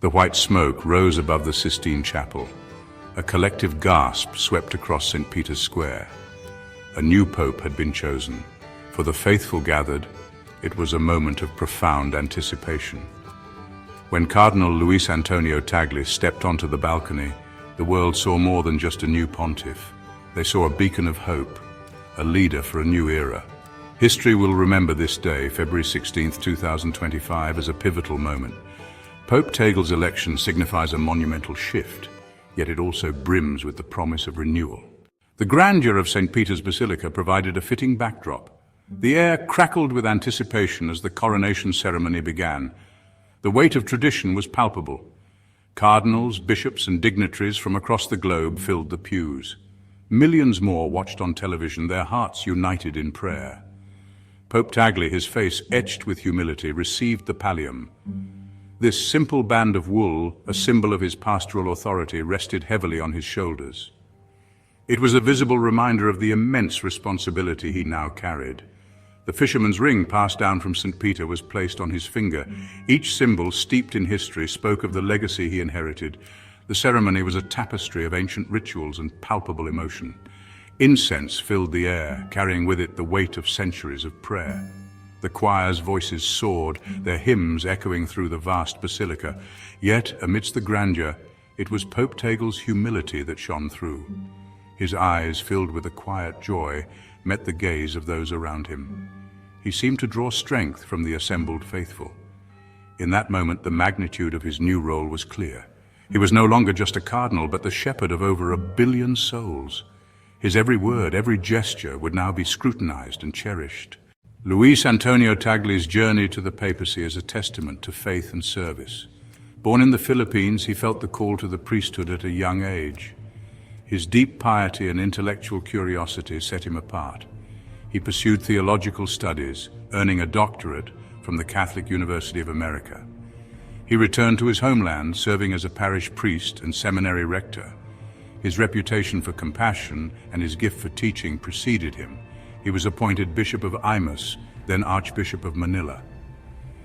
The white smoke rose above the Sistine Chapel. A collective gasp swept across St. Peter's Square. A new pope had been chosen. For the faithful gathered, it was a moment of profound anticipation. When Cardinal Luis Antonio Tagle stepped onto the balcony, the world saw more than just a new pontiff. They saw a beacon of hope, a leader for a new era. History will remember this day, February 16, 2025, as a pivotal moment. Pope Tagle's election signifies a monumental shift, yet it also brims with the promise of renewal. The grandeur of St. Peter's Basilica provided a fitting backdrop. The air crackled with anticipation as the coronation ceremony began. The weight of tradition was palpable. Cardinals, bishops, and dignitaries from across the globe filled the pews. Millions more watched on television, their hearts united in prayer. Pope Tagle, his face etched with humility, received the pallium. This simple band of wool, a symbol of his pastoral authority, rested heavily on his shoulders. It was a visible reminder of the immense responsibility he now carried. The fisherman's ring passed down from St. Peter was placed on his finger. Each symbol, steeped in history, spoke of the legacy he inherited. The ceremony was a tapestry of ancient rituals and palpable emotion. Incense filled the air, carrying with it the weight of centuries of prayer. The choir's voices soared, their hymns echoing through the vast basilica. Yet, amidst the grandeur, it was Pope Tagle's humility that shone through. His eyes, filled with a quiet joy, met the gaze of those around him. He seemed to draw strength from the assembled faithful. In that moment, the magnitude of his new role was clear. He was no longer just a cardinal, but the shepherd of over 1 billion souls. His every word, every gesture would now be scrutinized and cherished. Luis Antonio Tagle's journey to the papacy is a testament to faith and service. Born in the Philippines, he felt the call to the priesthood at a young age. His deep piety and intellectual curiosity set him apart. He pursued theological studies, earning a doctorate from the Catholic University of America. He returned to his homeland, serving as a parish priest and seminary rector. His reputation for compassion and his gift for teaching preceded him. He was appointed Bishop of Imus, then Archbishop of Manila.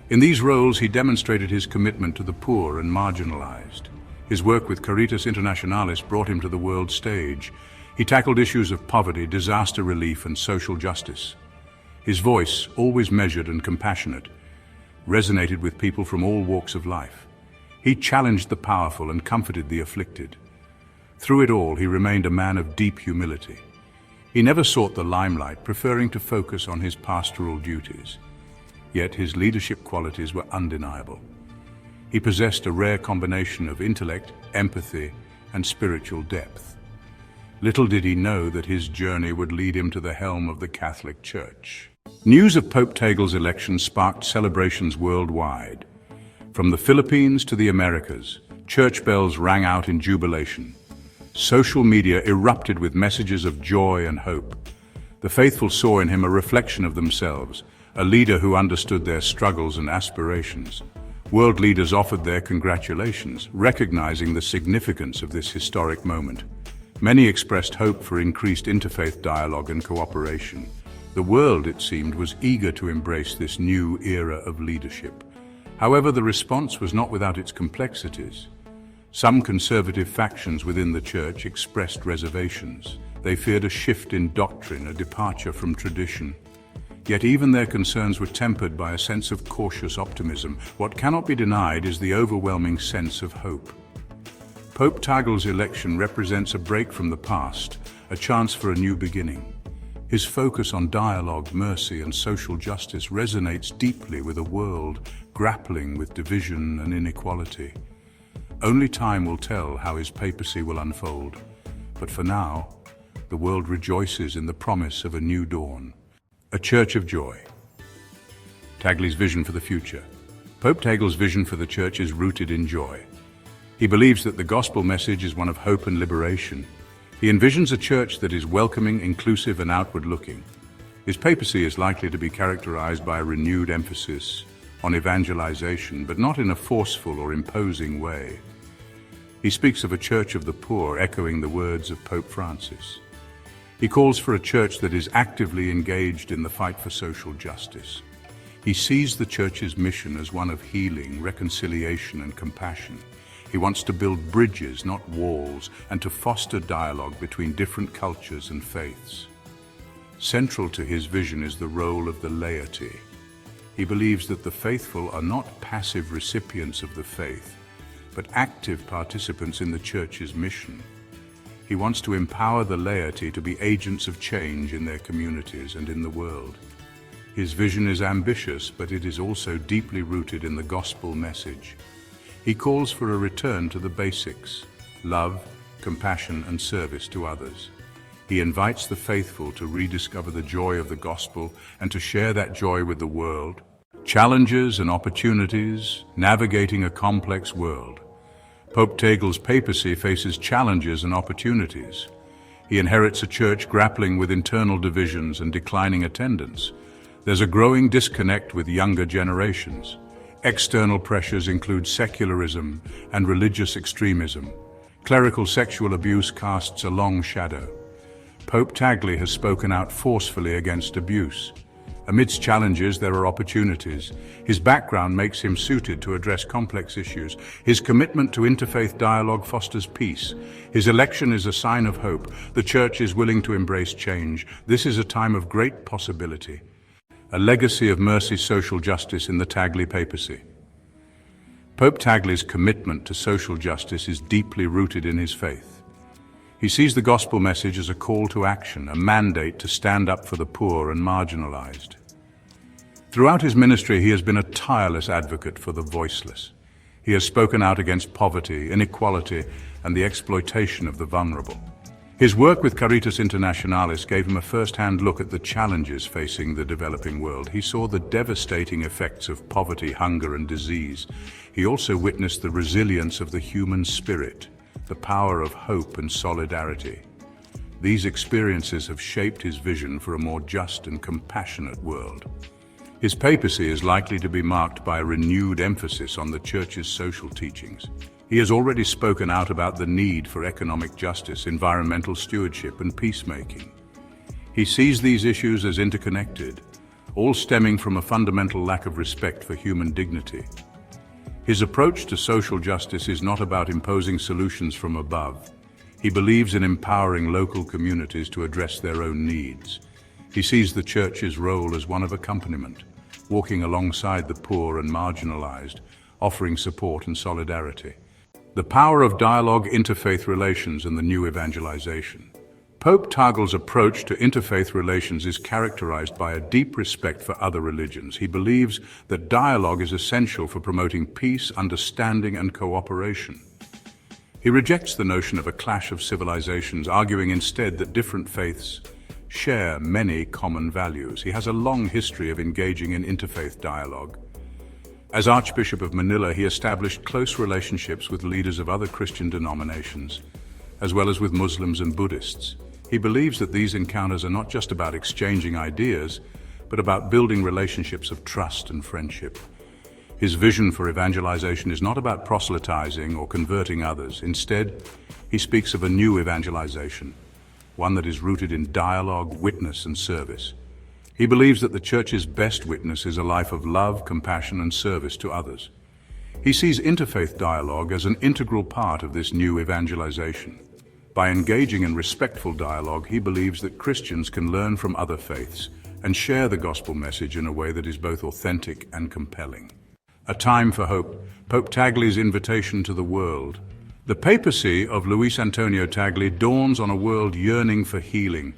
In these roles, he demonstrated his commitment to the poor and marginalized. His work with Caritas Internationalis brought him to the world stage. He tackled issues of poverty, disaster relief, and social justice. His voice, always measured and compassionate, resonated with people from all walks of life. He challenged the powerful and comforted the afflicted. Through it all, he remained a man of deep humility. He never sought the limelight, preferring to focus on his pastoral duties. Yet his leadership qualities were undeniable. He possessed a rare combination of intellect, empathy, and spiritual depth. Little did he know that his journey would lead him to the helm of the Catholic Church. News of Pope Tagle's election sparked celebrations worldwide. From the Philippines to the Americas, church bells rang out in jubilation. Social media erupted with messages of joy and hope. The faithful saw in him a reflection of themselves, a leader who understood their struggles and aspirations. World leaders offered their congratulations, recognizing the significance of this historic moment. Many expressed hope for increased interfaith dialogue and cooperation. The world, it seemed, was eager to embrace this new era of leadership. However, the response was not without its complexities. Some conservative factions within the church expressed reservations. They feared a shift in doctrine, a departure from tradition. Yet even their concerns were tempered by a sense of cautious optimism. What cannot be denied is the overwhelming sense of hope. Pope Tagle's election represents a break from the past, a chance for a new beginning. His focus on dialogue, mercy, and social justice resonates deeply with a world grappling with division and inequality. Only time will tell how his papacy will unfold, but for now, the world rejoices in the promise of a new dawn. A church of joy. Tagle's vision for the future. Pope Tagle's vision for the church is rooted in joy. He believes that the gospel message is one of hope and liberation. He envisions a church that is welcoming, inclusive, and outward-looking. His papacy is likely to be characterized by a renewed emphasis on evangelization, but not in a forceful or imposing way. He speaks of a church of the poor, echoing the words of Pope Francis. He calls for a church that is actively engaged in the fight for social justice. He sees the Church's mission as one of healing, reconciliation, and compassion. He wants to build bridges, not walls, and to foster dialogue between different cultures and faiths. Central to his vision is the role of the laity. He believes that the faithful are not passive recipients of the faith, but active participants in the Church's mission. He wants to empower the laity to be agents of change in their communities and in the world. His vision is ambitious, but it is also deeply rooted in the gospel message. He calls for a return to the basics: love, compassion, and service to others. He invites the faithful to rediscover the joy of the gospel and to share that joy with the world. Challenges and opportunities, navigating a complex world. Pope Tagle's papacy faces challenges and opportunities. He inherits a church grappling with internal divisions and declining attendance. There's a growing disconnect with younger generations. External pressures include secularism and religious extremism. Clerical sexual abuse casts a long shadow. Pope Tagle has spoken out forcefully against abuse. Amidst challenges, there are opportunities. His background makes him suited to address complex issues. His commitment to interfaith dialogue fosters peace. His election is a sign of hope. The Church is willing to embrace change. This is a time of great possibility. A legacy of mercy, social justice in the Tagle papacy. Pope Tagle's commitment to social justice is deeply rooted in his faith. He sees the gospel message as a call to action, a mandate to stand up for the poor and marginalized. Throughout his ministry, he has been a tireless advocate for the voiceless. He has spoken out against poverty, inequality, and the exploitation of the vulnerable. His work with Caritas Internationalis gave him a first-hand look at the challenges facing the developing world. He saw the devastating effects of poverty, hunger, and disease. He also witnessed the resilience of the human spirit, the power of hope and solidarity. These experiences have shaped his vision for a more just and compassionate world. His papacy is likely to be marked by a renewed emphasis on the Church's social teachings. He has already spoken out about the need for economic justice, environmental stewardship, and peacemaking. He sees these issues as interconnected, all stemming from a fundamental lack of respect for human dignity. His approach to social justice is not about imposing solutions from above. He believes in empowering local communities to address their own needs. He sees the Church's role as one of accompaniment, walking alongside the poor and marginalized, offering support and solidarity. The power of dialogue, interfaith relations, and the new evangelization. Pope Tagle's approach to interfaith relations is characterized by a deep respect for other religions. He believes that dialogue is essential for promoting peace, understanding, and cooperation. He rejects the notion of a clash of civilizations, arguing instead that different faiths share many common values. He has a long history of engaging in interfaith dialogue. As Archbishop of Manila, he established close relationships with leaders of other Christian denominations, as well as with Muslims and Buddhists. He believes that these encounters are not just about exchanging ideas, but about building relationships of trust and friendship. His vision for evangelization is not about proselytizing or converting others. Instead, he speaks of a new evangelization, one that is rooted in dialogue, witness, and service. He believes that the Church's best witness is a life of love, compassion, and service to others. He sees interfaith dialogue as an integral part of this new evangelization. By engaging in respectful dialogue, he believes that Christians can learn from other faiths and share the gospel message in a way that is both authentic and compelling. A time for hope. Pope Tagle's invitation to the world. The papacy of Luis Antonio Tagle dawns on a world yearning for healing.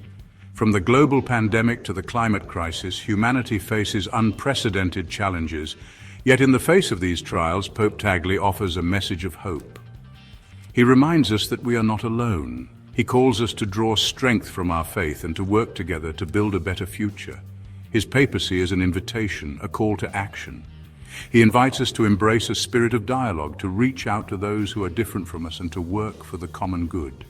From the global pandemic to the climate crisis, humanity faces unprecedented challenges. Yet in the face of these trials, Pope Tagle offers a message of hope. He reminds us that we are not alone. He calls us to draw strength from our faith and to work together to build a better future. His papacy is an invitation, a call to action. He invites us to embrace a spirit of dialogue, to reach out to those who are different from us and to work for the common good.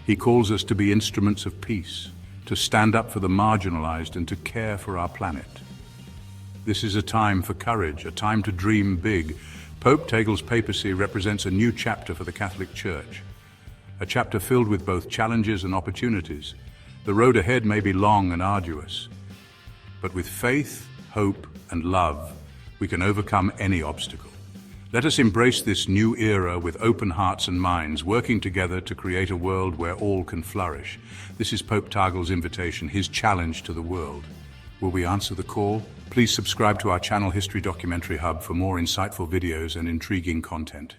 He calls us to be instruments of peace, to stand up for the marginalized and to care for our planet. This is a time for courage, a time to dream big. Pope Tagle's papacy represents a new chapter for the Catholic Church, a chapter filled with both challenges and opportunities. The road ahead may be long and arduous, but with faith, hope, and love, we can overcome any obstacle. Let us embrace this new era with open hearts and minds, working together to create a world where all can flourish. This is Pope Tagle's invitation, his challenge to the world. Will we answer the call? Please subscribe to our channel History Documentary Hub for more insightful videos and intriguing content.